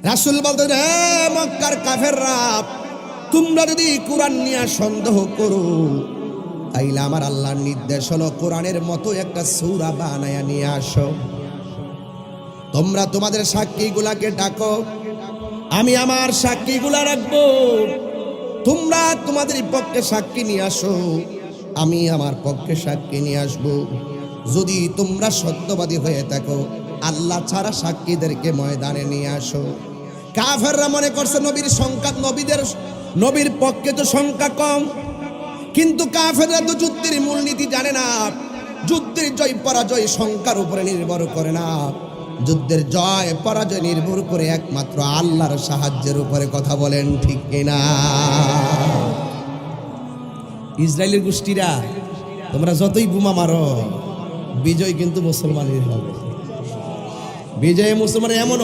রাসূল বলতেন, হে মক্কার কাফেররা, তোমরা যদি কোরআন নিয়ে সন্দেহ করো তাইলে আমার আল্লাহর নির্দেশ হলো কোরআনের মতো একটা সূরা বানায়া নিয়ে আসো। তোমরা তোমাদের সাক্ষীগুলাকে ডাকো, আমি আমার সাক্ষীগুলা রাখবো। তোমরা তোমাদের পক্ষে সাক্ষী নিয়ে আসো, আমি আমার পক্ষে সাক্ষী নিয়ে আসবো। যদি তোমরা সত্যবাদী হয়ে থাকো, আল্লাহ ছাড়া সাক্ষীদেরকে ময়দানে নিয়ে আসো। কাফেররা মনে করছে নবীর সংখ্যা, নবীর পক্ষে তো সংখ্যা কম, কিন্তু কাফেররা তো যুদ্ধের মূলনীতি জানে না। যুদ্ধের জয় পরাজয় সংখ্যার উপরে নির্ভর করে না, যুদ্ধের জয় পরাজয় নির্ভর করে একমাত্র আল্লাহর সাহায্যের উপরে। কথা বলেন ঠিক কিনা? ইসরায়েলের গোষ্ঠীরা, তোমরা যতই বোমা মারো, বিজয় কিন্তু মুসলমানের হবে। বিজয় মুসলমানের এমন